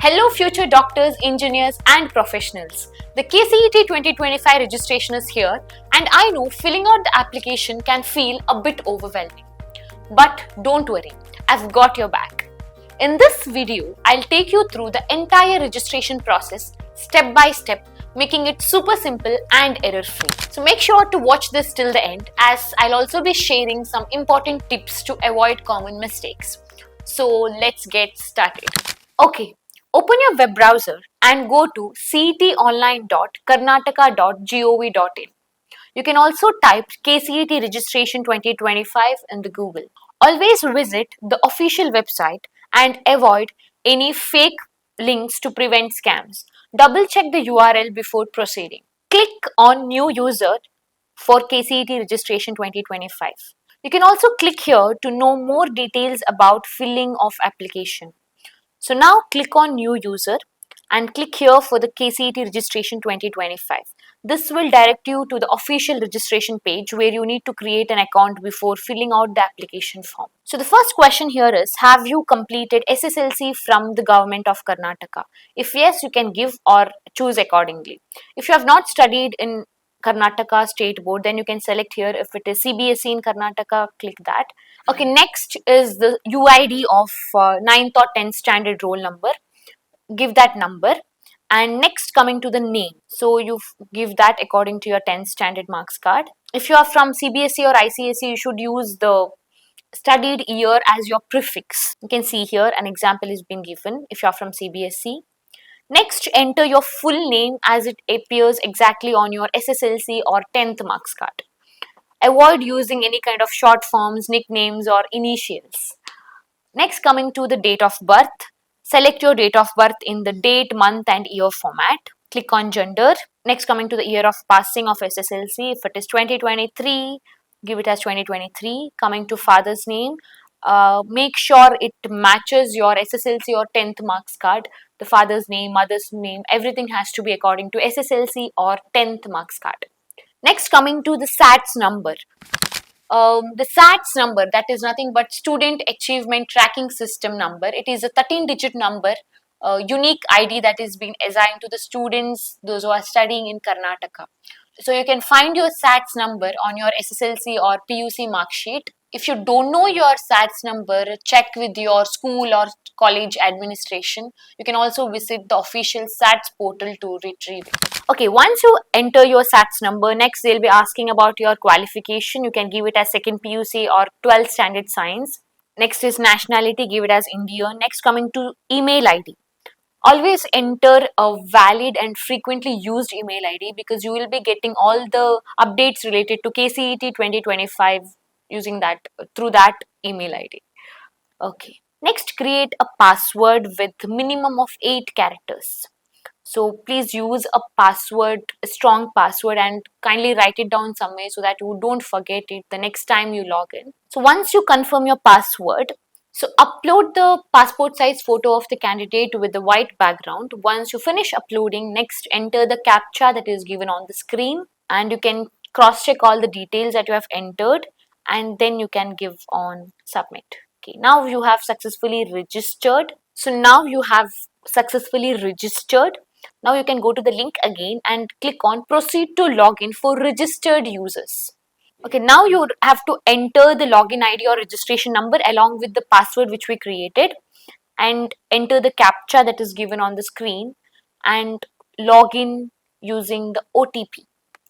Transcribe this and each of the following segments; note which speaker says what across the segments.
Speaker 1: Hello future doctors, engineers and professionals. The KCET 2025 registration is here and I know filling out the application can feel a bit overwhelming. But don't worry, I've got your back. In this video, I'll take you through the entire registration process step by step, making it super simple and error-free. So make sure to watch this till the end as I'll also be sharing some important tips to avoid common mistakes. So let's get started. Okay, open your web browser and go to cetonline.karnataka.gov.in. You can also type KCET registration 2025 in the Google. Always visit the official website and avoid any fake links to prevent scams. Double check the URL before proceeding. Click on New User for KCET registration 2025. You can also click here to know more details about filling of application. So now click on New User and click here for the KCET registration 2025. This will direct you to the official registration page where you need to create an account before filling out the application form. So the first question here is, have you completed SSLC from the government of Karnataka? If yes, you can give or choose accordingly. If you have not studied in Karnataka State Board, then you can select here. If it is CBSE in Karnataka, click that. Okay, next is the UID of 9th or 10th standard roll number. Give that number. And next, coming to the name. So you give that according to your 10th standard marks card. If you are from CBSE or ICSE, you should use the studied year as your prefix. You can see here an example is being given if you are from CBSE. Next, enter your full name as it appears exactly on your SSLC or 10th marks card. Avoid using any kind of short forms, nicknames or initials. Next, coming to the date of birth. Select your date of birth in the date, month and year format. Click on gender. Next, coming to the year of passing of SSLC. If it is 2023, give it as 2023. Coming to father's name. Make sure it matches your SSLC or 10th marks card. The father's name, mother's name, everything has to be according to SSLC or 10th marks card. Next, coming to the SATS number. The SATS number, that is nothing but Student Achievement Tracking System number. It is a 13-digit number, unique ID that is being assigned to the students, those who are studying in Karnataka. So you can find your SATS number on your SSLC or PUC mark sheet. If you don't know your SATS number, check with your school or college administration. You can also visit the official SATS portal to retrieve it. Okay, once you enter your SATS number, next they'll be asking about your qualification. You can give it as second PUC or 12th standard science. Next is nationality, give it as Indian. Next, coming to email ID. Always enter a valid and frequently used email ID because you will be getting all the updates related to KCET 2025 using that through that email ID. Okay. Next, create a password with minimum of 8 characters. So please use a password, a strong password, and kindly write it down somewhere so that you don't forget it the next time you log in. So once you confirm your password, so upload the passport size photo of the candidate with the white background. Once you finish uploading, next enter the CAPTCHA that is given on the screen and you can cross check all the details that you have entered and then you can give on submit. Okay, now you have successfully registered. So now you have successfully registered. Now you can go to the link again and click on proceed to login for registered users. Okay, now you have to enter the login ID or registration number along with the password which we created and enter the CAPTCHA that is given on the screen and log in using the OTP.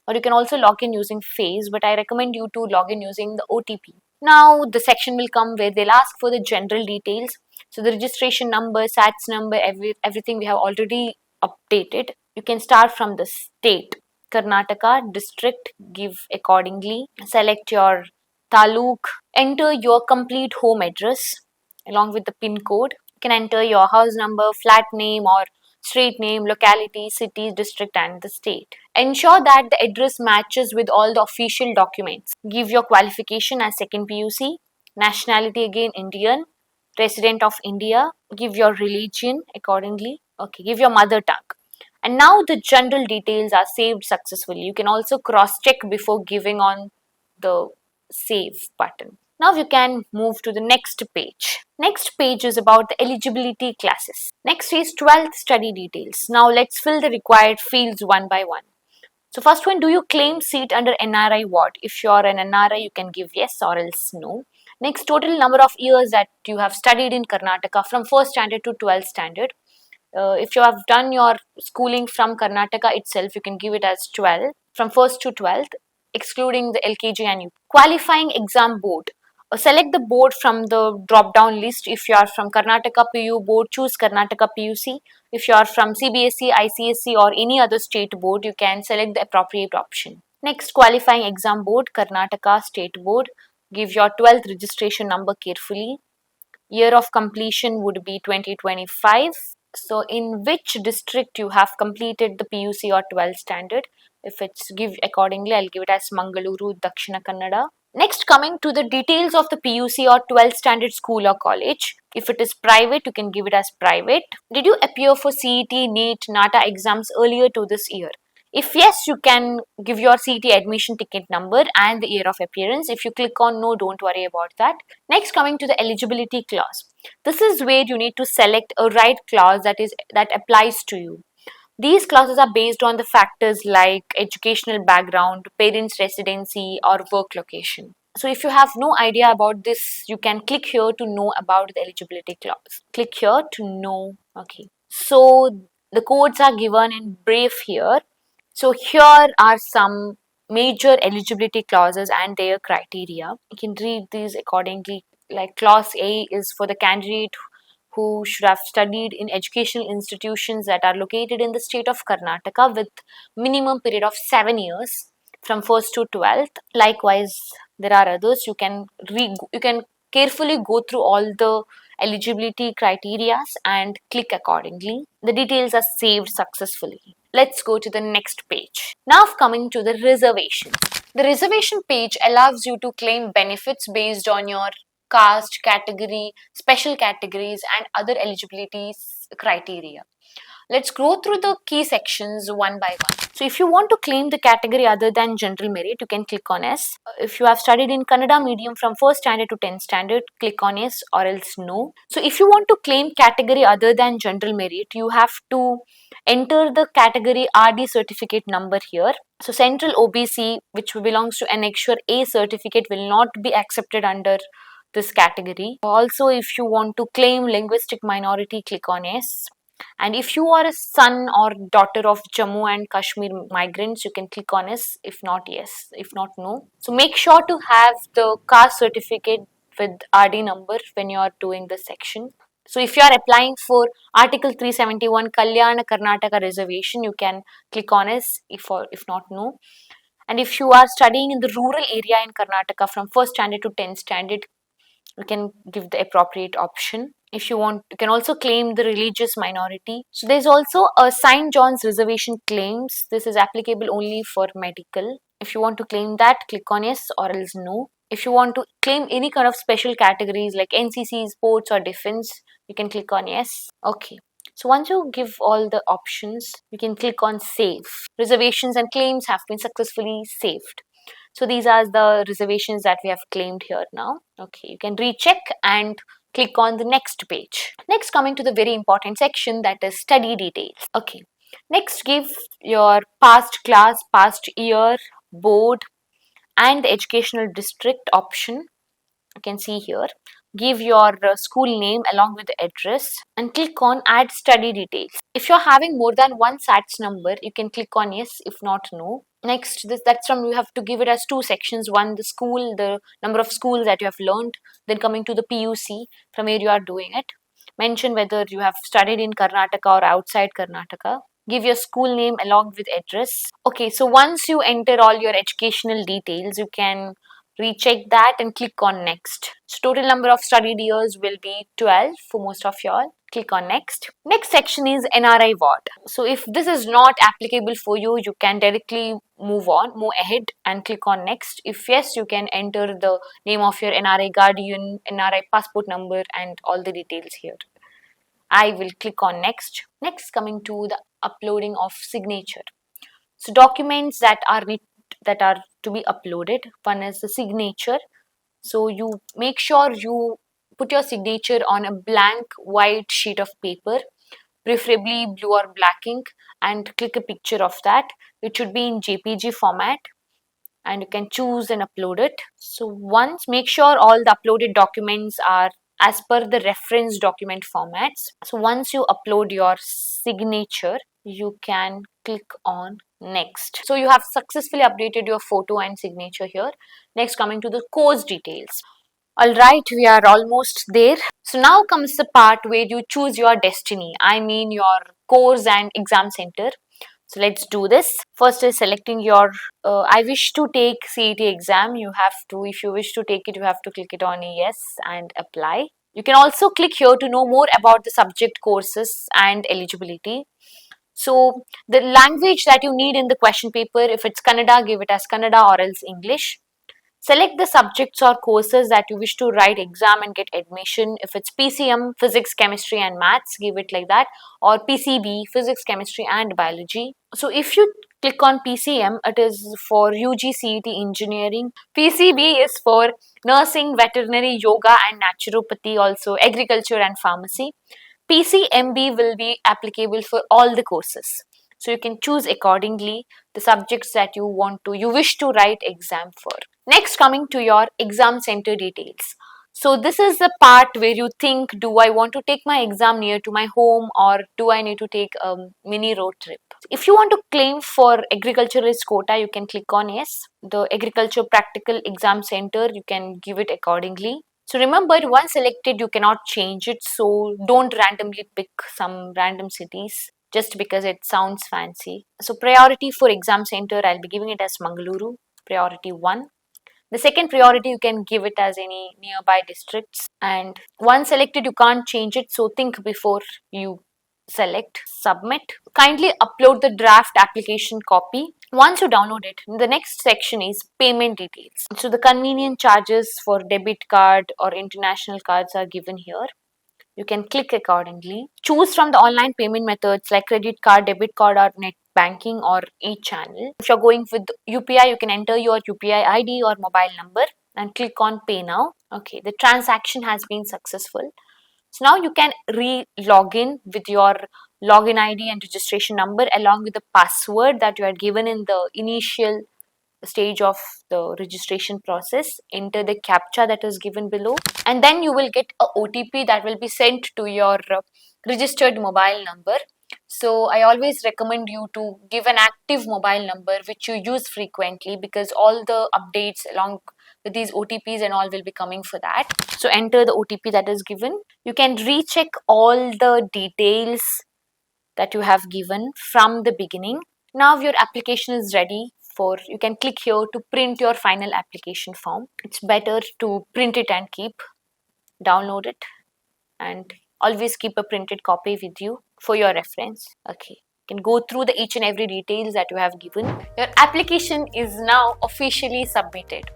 Speaker 1: Or you can also log in using Face, but I recommend you to log in using the OTP. Now the section will come where they'll ask for the general details. So the registration number, SATS number, everything we have already updated. You can start from the state. Karnataka, district, give accordingly. Select your taluk. Enter your complete home address along with the pin code. You can enter your house number, flat name or street name, locality, city, district and the state. Ensure that the address matches with all the official documents. Give your qualification as second PUC. Nationality again Indian. Resident of India. Give your religion accordingly. Okay, give your mother tongue. And now the general details are saved successfully. You can also cross check before giving on the save button. Now you can move to the next page. Next page is about the eligibility classes. Next is 12th study details. Now let's fill the required fields one by one. So first one, do you claim seat under NRI ward? If you are an NRI, you can give yes or else no. Next, total number of years that you have studied in Karnataka from 1st standard to 12th standard. If you have done your schooling from Karnataka itself, you can give it as 12, from 1st to 12th, excluding the LKG and UP. Qualifying exam board. Select the board from the drop down list. If you are from Karnataka PU board, choose Karnataka PUC. If you are from CBSE, ICSE or any other state board, you can select the appropriate option. Next, qualifying exam board, Karnataka State Board. Give your 12th registration number carefully. Year of completion would be 2025. So in which district you have completed the PUC or 12th standard? If it's give accordingly, I'll give it as Mangaluru, Dakshina Kannada. Next, coming to the details of the PUC or 12th standard school or college. If it is private, you can give it as private. Did you appear for CET, NEET, NATA exams earlier to this year? If yes, you can give your CET admission ticket number and the year of appearance. If you click on no, don't worry about that. Next, coming to the eligibility clause. This is where you need to select a right clause that applies to you. These clauses are based on the factors like educational background, parents' residency, or work location. So if you have no idea about this, you can click here to know about the eligibility clause. Click here to know. Okay. So the codes are given in brief here. So here are some major eligibility clauses and their criteria. You can read these accordingly. Like clause A is for the candidate who should have studied in educational institutions that are located in the state of Karnataka with minimum period of 7 years from 1st to 12th. Likewise, there are others. You can carefully go through all the eligibility criteria and click accordingly. The details are saved successfully. Let's go to the next page. Now coming to the reservations. The reservation page allows you to claim benefits based on your caste, category, special categories and other eligibility criteria. Let's go through the key sections one by one. So if you want to claim the category other than general merit, you can click on yes. If you have studied in Kannada medium from 1st standard to 10th standard, click on yes or else no. So if you want to claim category other than general merit, you have to enter the category RD certificate number here. So Central OBC, which belongs to Annexure A certificate, will not be accepted under this category. Also, if you want to claim linguistic minority, click on yes. And if you are a son or daughter of Jammu and Kashmir migrants, you can click on yes, if not yes, if not no. So make sure to have the caste certificate with RD number when you are doing this section. So if you are applying for Article 371 Kalyana Karnataka reservation, you can click on yes, if not no. And if you are studying in the rural area in Karnataka from 1st standard to 10th standard, you can give the appropriate option. If you want, you can also claim the religious minority. So there's also a St. John's reservation claims. This is applicable only for medical. If you want to claim that, click on yes or else no. If you want to claim any kind of special categories like NCC, sports or defense, you can click on yes. Okay. So once you give all the options, you can click on save. Reservations and claims have been successfully saved. So these are the reservations that we have claimed here now. Okay, you can recheck and click on the next page. Next, coming to the very important section, that is study details. Okay, next give your past class, past year, board and the educational district option. You can see here. Give your school name along with the address and click on add study details. If you're having more than one SATS number, you can click on yes, if not no. Next, that's from you have to give it as two sections. One, the school, the number of schools that you have learned. Then coming to the PUC, from where you are doing it. Mention whether you have studied in Karnataka or outside Karnataka. Give your school name along with address. Okay, so once you enter all your educational details, you can recheck that and click on next. So total number of studied years will be 12 for most of y'all. Click on next. Next section is NRI ward. So if this is not applicable for you, you can directly move ahead and click on next. If yes, you can enter the name of your NRI guardian, NRI passport number and all the details here. I will click on next. Next, coming to the uploading of signature. So documents that are to be uploaded. One is the signature. So you make sure you put your signature on a blank white sheet of paper, preferably blue or black ink, and click a picture of that. It should be in JPG format, and you can choose and upload it. So once, make sure all the uploaded documents are as per the reference document formats. So once you upload your signature, you can click on next. So you have successfully updated your photo and signature here. Next, coming to the course details. All right, we are almost there. So now comes the part where you choose your destiny. I mean your course and exam center. So let's do this. First is selecting your, I wish to take CET exam. You have to, if you wish to take it, you have to click it on yes and apply. You can also click here to know more about the subject, courses and eligibility. So the language that you need in the question paper, if it's Kannada, give it as Kannada or else English. Select the subjects or courses that you wish to write exam and get admission. If it's PCM, physics, chemistry and maths, give it like that. Or PCB, physics, chemistry and biology. So if you click on PCM, it is for UG CET engineering. PCB is for nursing, veterinary, yoga and naturopathy, also agriculture and pharmacy. PCMB will be applicable for all the courses. So you can choose accordingly the subjects that you wish to write exam for. Next, coming to your exam center details. So this is the part where you think, do I want to take my exam near to my home or do I need to take a mini road trip? If you want to claim for agriculturalist quota, you can click on yes. The agriculture practical exam center, you can give it accordingly. So remember, once selected, you cannot change it. So don't randomly pick some random cities just because it sounds fancy. So priority for exam center, I'll be giving it as Mangaluru, priority 1. The second priority, you can give it as any nearby districts. And once selected, you can't change it. So think before you select. Submit. Kindly upload the draft application copy. Once you download it, the next section is payment details. So the convenience charges for debit card or international cards are given here. You can click accordingly. Choose from the online payment methods like credit card, debit card or net banking or e-channel. If you're going with UPI, you can enter your UPI ID or mobile number and click on pay now. Okay, the transaction has been successful. So now you can re-log in with your login ID and registration number along with the password that you had given in the initial stage of the registration process. Enter the captcha that is given below and then you will get a OTP that will be sent to your registered mobile number. So I always recommend you to give an active mobile number which you use frequently because all the updates along with these OTPs and all will be coming for that. So enter the OTP that is given. You can recheck all the details that you have given from the beginning. Now your application is ready for, you can click here to print your final application form. It's better to print it and keep, download it and always keep a printed copy with you for your reference. Okay, you can go through the each and every details that you have given. Your application is now officially submitted.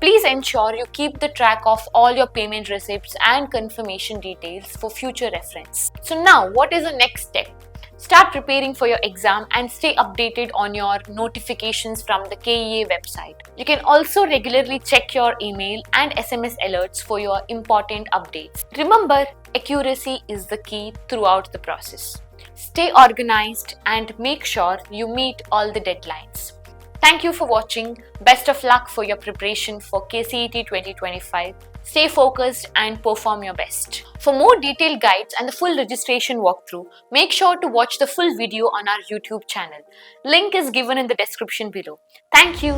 Speaker 1: Please ensure you keep the track of all your payment receipts and confirmation details for future reference. So now what is the next step? Start preparing for your exam and stay updated on your notifications from the KEA website. You can also regularly check your email and SMS alerts for your important updates. Remember, accuracy is the key throughout the process. Stay organized and make sure you meet all the deadlines. Thank you for watching. Best of luck for your preparation for KCET 2025. Stay focused and perform your best. For more detailed guides and the full registration walkthrough, make sure to watch the full video on our YouTube channel. Link is given in the description below. Thank you.